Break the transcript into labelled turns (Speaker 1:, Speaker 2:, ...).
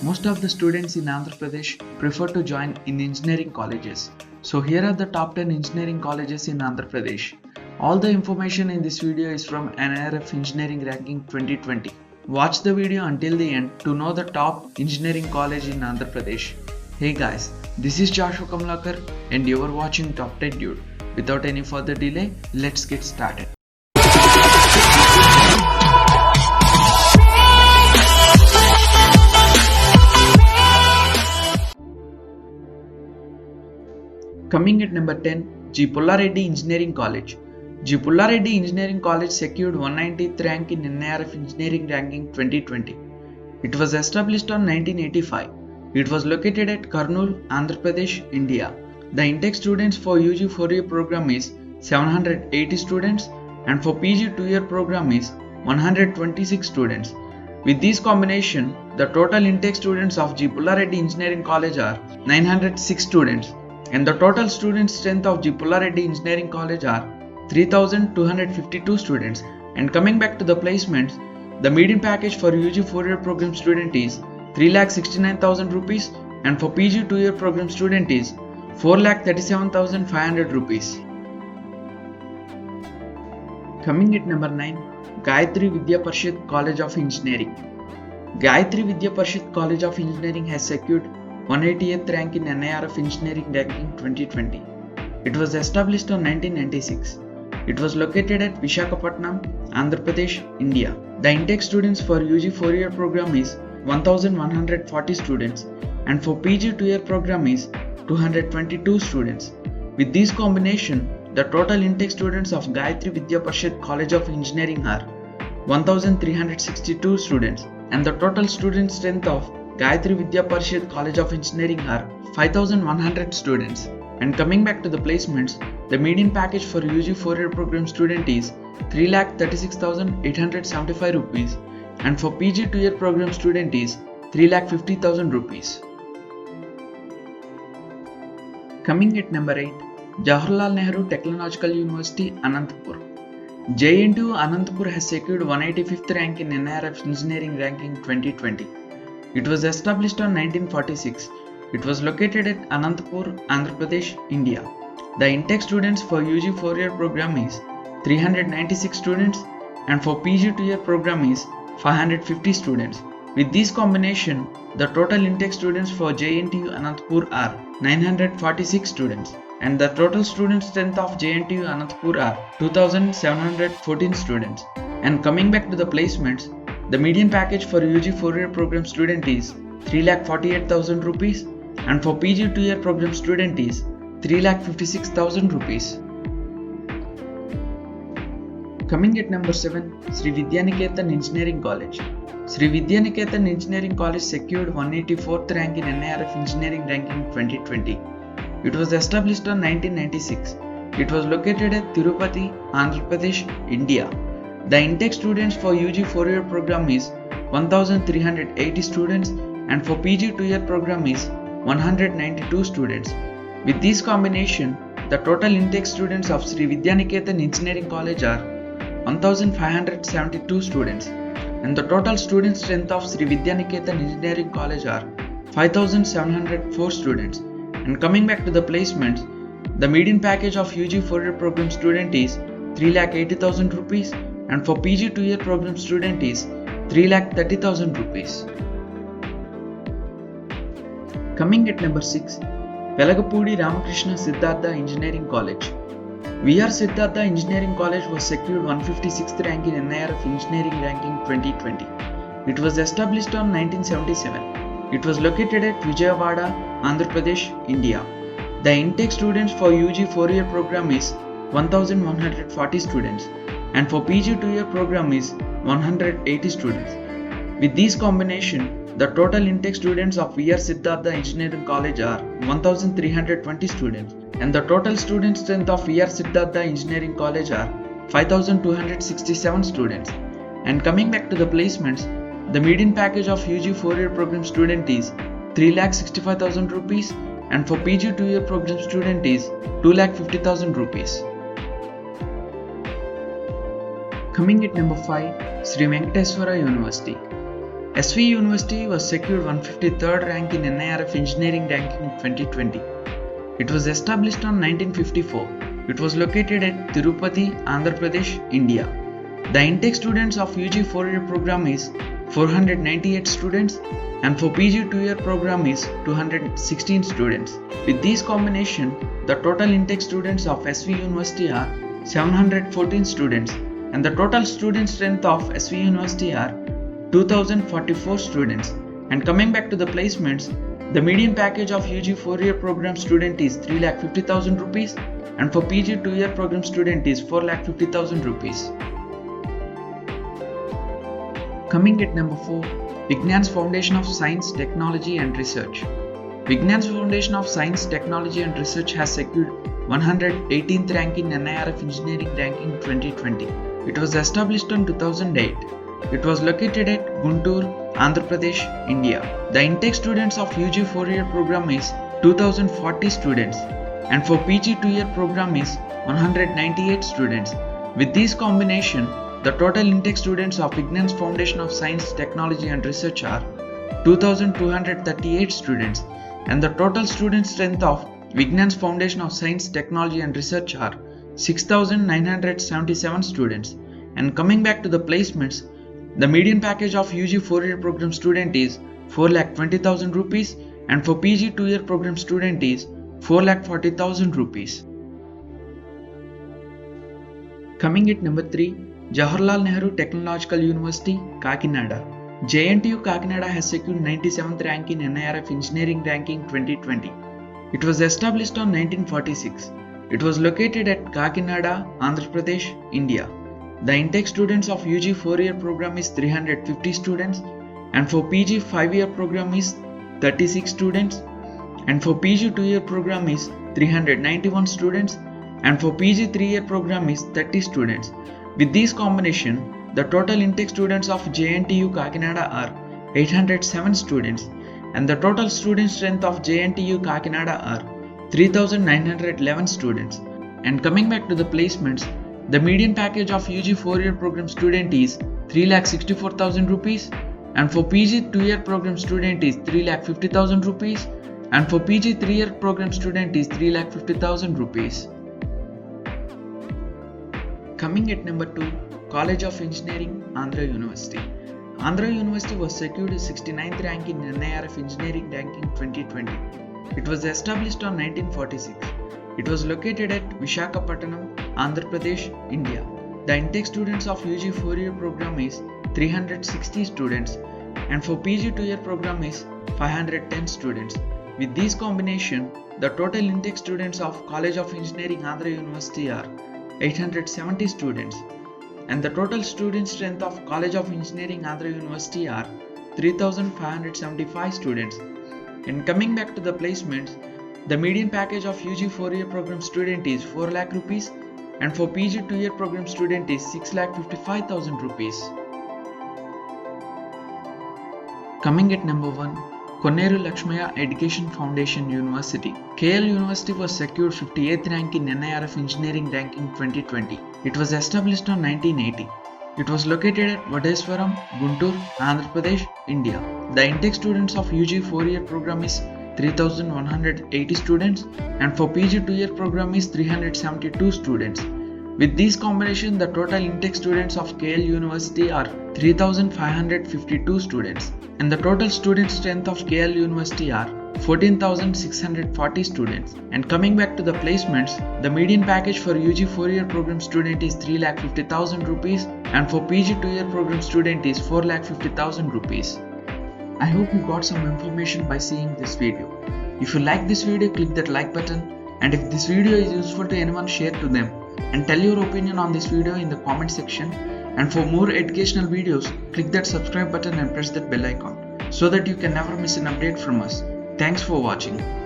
Speaker 1: Most of the students in Andhra Pradesh prefer to join in engineering colleges. So here are the top 10 engineering colleges in Andhra Pradesh. All the information in this video is from NIRF Engineering Ranking 2020. Watch the video until the end to know the top engineering college in Andhra Pradesh. Hey guys, this is Joshua Kamlakar and you are watching Top 10 Dude. Without any further delay, let's get started. Coming at number 10, G. Pullareddy Engineering College. G. Pullareddy Engineering College secured 190th rank in NIRF Engineering Ranking 2020. It was established on 1985. It was located at Kurnool, Andhra Pradesh, India. The intake students for UG 4-year program is 780 students and for PG 2-year program is 126 students. With this combination, the total intake students of G. Pullareddy Engineering College are 906 students. And the total student strength of G. Pullareddy Engineering College are 3,252 students. And coming back to the placements, the median package for UG 4-year program student is 3,69,000 rupees and for PG 2-year program student is 4,37,500 rupees. Coming at number 9, Gayatri Vidya Parishad College of Engineering. Gayatri Vidya Parishad College of Engineering has secured 180th rank in NIRF Engineering Ranking 2020. It was established on 1996. It was located at Visakhapatnam, Andhra Pradesh, India. The intake students for UG 4-year program is 1,140 students and for PG 2-year program is 222 students. With this combination, the total intake students of Gayatri Vidya Parishad College of Engineering are 1,362 students and the total student strength of Gayatri Vidya Parishad College of Engineering are 5,100 students. And coming back to the placements, the median package for UG 4-year program student is 3,36,875 rupees and for PG 2-year program student is 3,50,000 rupees. Coming at number 8, Jawaharlal Nehru Technological University, Anantapur. JNTU Anantapur has secured 185th rank in NIRF Engineering Ranking 2020. It was established on 1946. It was located at Anantapur, Andhra Pradesh, India. The intake students for UG 4-year program is 396 students and for PG 2-year program is 550 students. With this combination, the total intake students for JNTU Anantapur are 946 students and the total student strength of JNTU Anantapur are 2,714 students. And coming back to the placements, the median package for UG 4-year program student is 3,48,000 rupees and for PG 2-year program student is 3,56,000 rupees. Coming at number 7, Sri Vidyaniketan Engineering College. Sri Vidyaniketan Engineering College secured 184th rank in NIRF Engineering Ranking 2020. It was established on 1996. It was located at Tirupati, Andhra Pradesh, India. The intake students for UG 4-year program is 1,380 students and for PG 2-year program is 192 students. With this combination, the total intake students of Sri Vidyaniketan Engineering College are 1,572 students and the total student strength of Sri Vidyaniketan Engineering College are 5,704 students. And coming back to the placements, the median package of UG 4-year program student is 3,80,000 rupees and for PG 2-year program student is 3,30,000 rupees. Coming at number 6, Velagapudi Ramakrishna Siddhartha Engineering College. VR Siddhartha Engineering College was secured 156th rank in NIRF Engineering Ranking 2020. It was established on 1977. It was located at Vijayawada, Andhra Pradesh, India. The intake students for UG 4-year program is 1,140 students and for PG 2-year program is 180 students. With this combination, the total intake students of VR Siddhartha Engineering College are 1,320 students and the total student strength of VR Siddhartha Engineering College are 5,267 students. And coming back to the placements, the median package of UG 4-year program student is 3,65,000 rupees and for PG 2-year program student is 2,50,000 rupees. Coming at number 5, Sri Venkateswara University. SV University was secured 153rd rank in NIRF Engineering Ranking 2020. It was established on 1954. It was located at Tirupati, Andhra Pradesh, India. The intake students of UG 4-year program is 498 students and for PG 2-year program is 216 students. With this combination, the total intake students of SV University are 714 students and the total student strength of SV University are 2044 students. And coming back to the placements, the median package of UG 4-year program student is 3,50,000 rupees and for PG 2-year program student is 4,50,000 rupees. Coming at number 4, Vignyan's Foundation of Science, Technology and Research. Vignyan's Foundation of Science, Technology and Research has secured 118th rank in NIRF Engineering Ranking 2020. It was established in 2008. It was located at Guntur, Andhra Pradesh, India. The intake students of UG 4-year program is 2040 students and for PG 2-year program is 198 students. With this combination, the total intake students of Vignyan's Foundation of Science, Technology and Research are 2,238 students and the total student strength of Vignyan's Foundation of Science, Technology and Research are 6,977 students. And coming back to the placements, the median package of UG 4-year program student is 4,20,000 rupees and for PG 2-year program student is 4,40,000 rupees. Coming at number 3, Jawaharlal Nehru Technological University, Kakinada. JNTU Kakinada has secured 97th rank in NIRF Engineering Ranking 2020. It was established on 1946. It was located at Kakinada, Andhra Pradesh, India. The intake students of UG 4-year program is 350 students and for PG 5-year program is 36 students and for PG 2-year program is 391 students and for PG 3-year program is 30 students. With this combination, the total intake students of JNTU Kakinada are 807 students and the total student strength of JNTU Kakinada are 3,911 students. And coming back to the placements, the median package of UG 4-year program student is 3,64,000 rupees and for PG 2-year program student is 3,50,000 rupees and for PG 3-year program student is 3,50,000 rupees. Coming at number 2, College of Engineering, Andhra University. Andhra University was secured 69th rank in NIRF Engineering Ranking 2020. It was established on 1946. It was located at Visakhapatnam, Andhra Pradesh, India. The intake students of UG 4-year program is 360 students and for PG 2-year program is 510 students. With this combination, the total intake students of College of Engineering, Andhra University are 870 students and the total student strength of College of Engineering, Andhra University are 3,575 students. And coming back to the placements, the median package of UG 4-year program student is 4 lakh rupees and for PG 2-year program student is 6,55,000 rupees. Coming at number 1, Konneru Lakshmaya Education Foundation University. KL University was secured 58th rank in NIRF Engineering Ranking 2020. It was established on 1980. It was located at Vadeswaram, Guntur, Andhra Pradesh, India. The intake students of UG 4-year program is 3,180 students and for PG 2-year program is 372 students. With this combination, the total intake students of KL University are 3,552 students and the total student strength of KL University are 14,640 students. And coming back to the placements, the median package for UG 4-year program student is 3,50,000 rupees and for PG 2-year program student is 4,50,000 rupees. I hope you got some information by seeing this video. If you like this video, click that like button, and if this video is useful to anyone, share to them and tell your opinion on this video in the comment section. And for more educational videos, click that subscribe button and press that bell icon so that you can never miss an update from us. Thanks for watching.